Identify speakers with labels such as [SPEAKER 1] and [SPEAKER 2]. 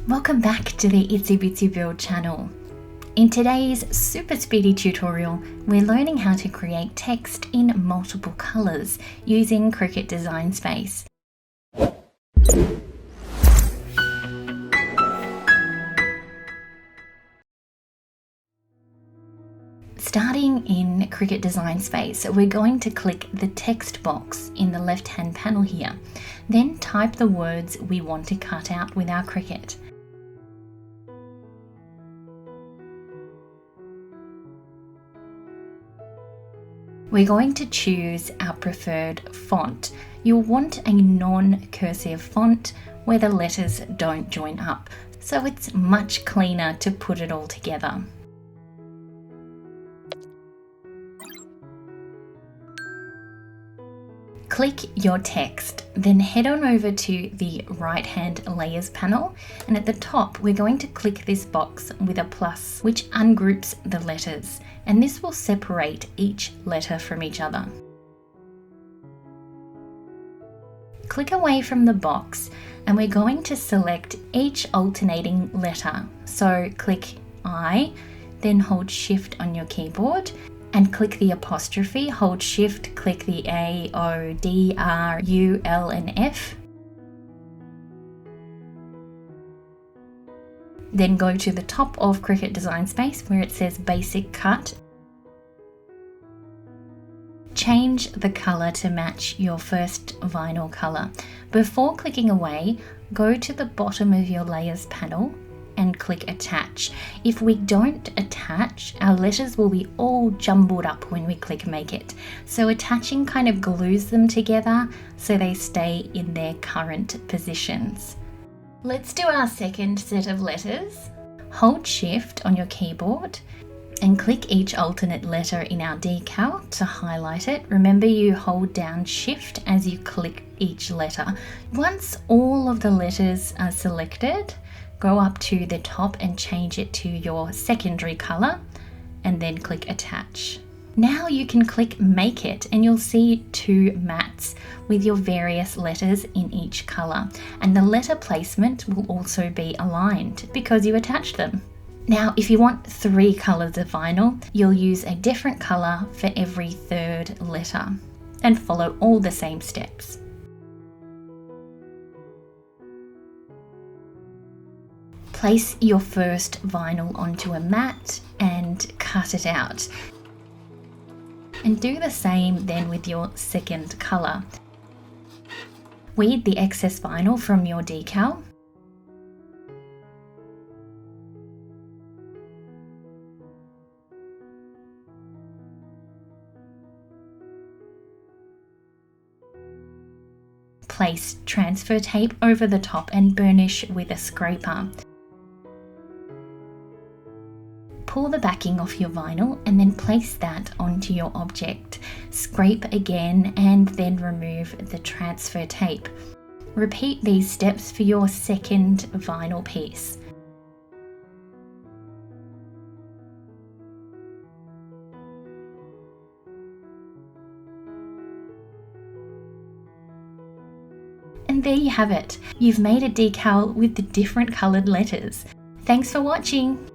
[SPEAKER 1] Welcome back to the Itsy Bitsy Build channel. In today's super speedy tutorial, we're learning how to create text in multiple colors using Cricut Design Space. Starting in Cricut Design Space, we're going to click the text box in the left-hand panel here. Then type the words we want to cut out with our Cricut. We're going to choose our preferred font. You'll want a non-cursive font where the letters don't join up, so it's much cleaner to put it all together. Click your text, then head on over to the right-hand layers panel, and at the top we're going to click this box with a plus which ungroups the letters, and this will separate each letter from each other. Click away from the box and we're going to select each alternating letter. So click I, then hold Shift on your keyboard and click the apostrophe, hold Shift, click the A, O, D, R, U, L and F. Then go to the top of Cricut Design Space where it says Basic Cut. Change the color to match your first vinyl color. Before clicking away, go to the bottom of your layers panel and click attach. If we don't attach, our letters will be all jumbled up when we click make it. So attaching kind of glues them together so they stay in their current positions. Let's do our second set of letters. Hold Shift on your keyboard and click each alternate letter in our decal to highlight it. Remember, you hold down Shift as you click each letter. Once all of the letters are selected, go up to the top and change it to your secondary color and then click attach. Now you can click make it and you'll see two mats with your various letters in each color, and the letter placement will also be aligned because you attached them. Now if you want 3 colors of vinyl, you'll use a different color for every third letter and follow all the same steps. Place your first vinyl onto a mat and cut it out. And do the same then with your second color. Weed the excess vinyl from your decal. Place transfer tape over the top and burnish with a scraper. Pull the backing off your vinyl and then place that onto your object. Scrape again and then remove the transfer tape. Repeat these steps for your second vinyl piece. And there you have it. You've made a decal with the different coloured letters. Thanks for watching.